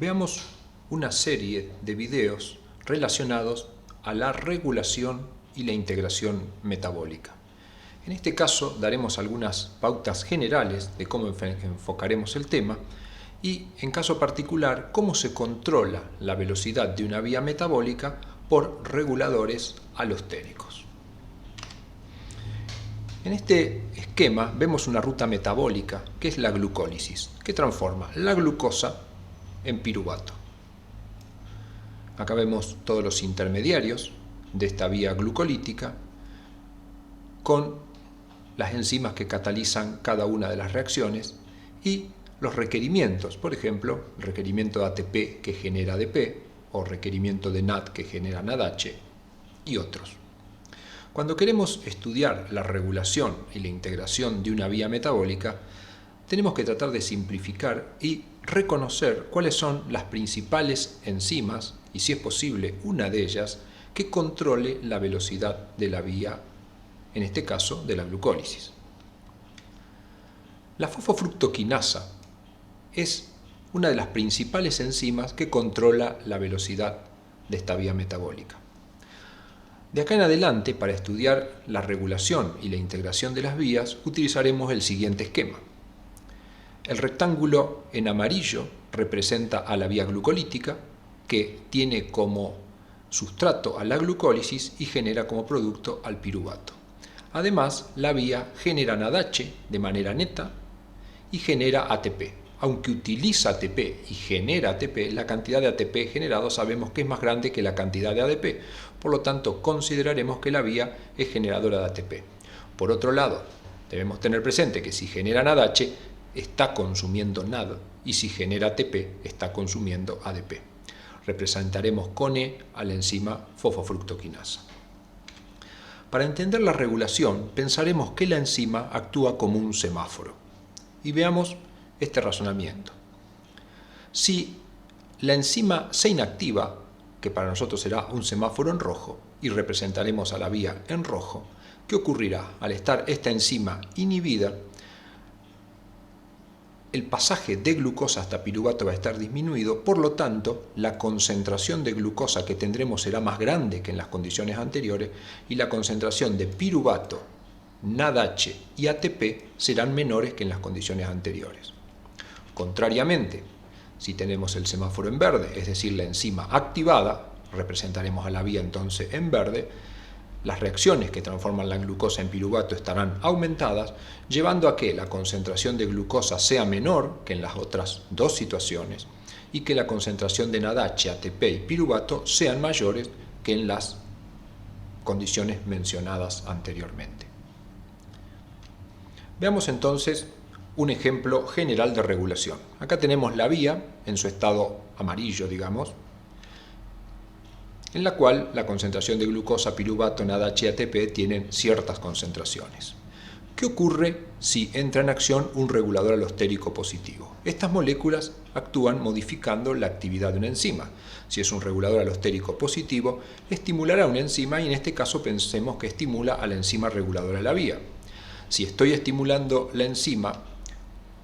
veamos una serie de videos relacionados a la regulación y la integración metabólica. En este caso daremos algunas pautas generales de cómo enfocaremos el tema y, en caso particular, cómo se controla la velocidad de una vía metabólica por reguladores alostéricos. En este esquema vemos una ruta metabólica que es la glucólisis, que transforma la glucosa en piruvato. Acá vemos todos los intermediarios de esta vía glucolítica con las enzimas que catalizan cada una de las reacciones y los requerimientos, por ejemplo, el requerimiento de ATP que genera ADP o requerimiento de NAD que genera NADH y otros. Cuando queremos estudiar la regulación y la integración de una vía metabólica, tenemos que tratar de simplificar y reconocer cuáles son las principales enzimas y, si es posible, una de ellas que controle la velocidad de la vía, en este caso de la glucólisis. La fosfofructoquinasa es una de las principales enzimas que controla la velocidad de esta vía metabólica. De acá en adelante, para estudiar la regulación y la integración de las vías, utilizaremos el siguiente esquema. El rectángulo en amarillo representa a la vía glucolítica, que tiene como sustrato a la glucólisis y genera como producto al piruvato. Además, la vía genera NADH de manera neta y genera ATP. Aunque utiliza ATP y genera ATP, la cantidad de ATP generado sabemos que es más grande que la cantidad de ADP. Por lo tanto, consideraremos que la vía es generadora de ATP. Por otro lado, debemos tener presente que si genera NADH, está consumiendo NAD, y si genera ATP, está consumiendo ADP. Representaremos con E a la enzima fosfofructoquinasa. Para entender la regulación, pensaremos que la enzima actúa como un semáforo. Y veamos este razonamiento. Si la enzima se inactiva, que para nosotros será un semáforo en rojo, y representaremos a la vía en rojo, ¿qué ocurrirá? Al estar esta enzima inhibida, el pasaje de glucosa hasta piruvato va a estar disminuido, por lo tanto, la concentración de glucosa que tendremos será más grande que en las condiciones anteriores y la concentración de piruvato, NADH y ATP serán menores que en las condiciones anteriores. Contrariamente, si tenemos el semáforo en verde, es decir, la enzima activada, representaremos a la vía entonces en verde, las reacciones que transforman la glucosa en piruvato estarán aumentadas, llevando a que la concentración de glucosa sea menor que en las otras dos situaciones y que la concentración de NADH, ATP y piruvato sean mayores que en las condiciones mencionadas anteriormente. Veamos entonces un ejemplo general de regulación. Acá tenemos la vía en su estado amarillo, digamos, en la cual la concentración de glucosa, piruvato, NADH y ATP tienen ciertas concentraciones. ¿Qué ocurre si entra en acción un regulador alostérico positivo? Estas moléculas actúan modificando la actividad de una enzima. Si es un regulador alostérico positivo, estimulará una enzima y en este caso pensemos que estimula a la enzima reguladora de la vía. Si estoy estimulando la enzima,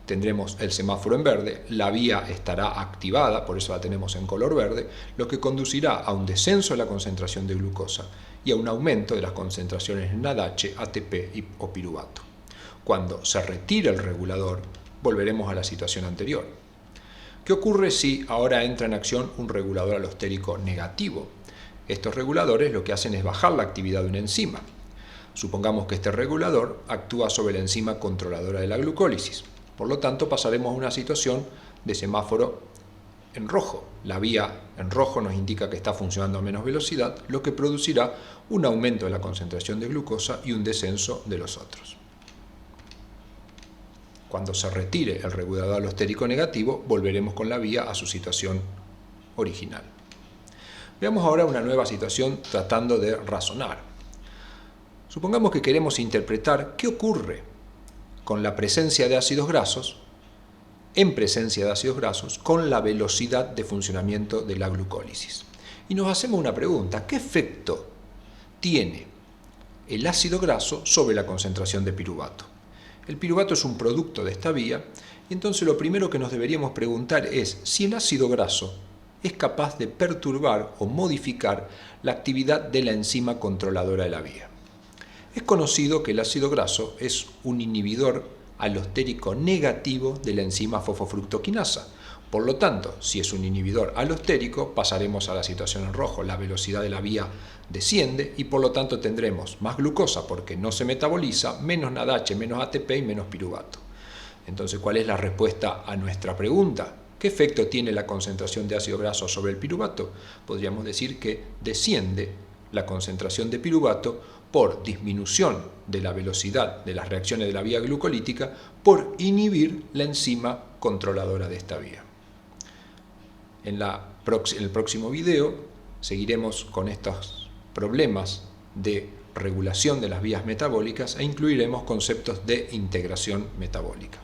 tendremos el semáforo en verde, la vía estará activada, por eso la tenemos en color verde, lo que conducirá a un descenso de la concentración de glucosa y a un aumento de las concentraciones en NADH, ATP o piruvato. Cuando se retire el regulador, volveremos a la situación anterior. ¿Qué ocurre si ahora entra en acción un regulador alostérico negativo? Estos reguladores lo que hacen es bajar la actividad de una enzima. Supongamos que este regulador actúa sobre la enzima controladora de la glucólisis. Por lo tanto, pasaremos a una situación de semáforo en rojo. La vía en rojo nos indica que está funcionando a menos velocidad, lo que producirá un aumento de la concentración de glucosa y un descenso de los otros. Cuando se retire el regulador alostérico negativo, volveremos con la vía a su situación original. Veamos ahora una nueva situación tratando de razonar. Supongamos que queremos interpretar qué ocurre con la presencia de ácidos grasos, en presencia de ácidos grasos, con la velocidad de funcionamiento de la glucólisis. Y nos hacemos una pregunta: ¿qué efecto tiene el ácido graso sobre la concentración de piruvato? El piruvato es un producto de esta vía Y entonces lo primero que nos deberíamos preguntar es si el ácido graso es capaz de perturbar o modificar la actividad de la enzima controladora de la vía. Es conocido que el ácido graso es un inhibidor alostérico negativo de la enzima fosfofructoquinasa. Por lo tanto, si es un inhibidor alostérico, pasaremos a la situación en rojo. La velocidad de la vía desciende y por lo tanto tendremos más glucosa porque no se metaboliza, menos NADH, menos ATP y menos piruvato. Entonces, ¿cuál es la respuesta a nuestra pregunta? ¿Qué efecto tiene la concentración de ácido graso sobre el piruvato? Podríamos decir que desciende la concentración de piruvato por disminución de la velocidad de las reacciones de la vía glucolítica por inhibir la enzima controladora de esta vía. En el próximo video seguiremos con estos problemas de regulación de las vías metabólicas e incluiremos conceptos de integración metabólica.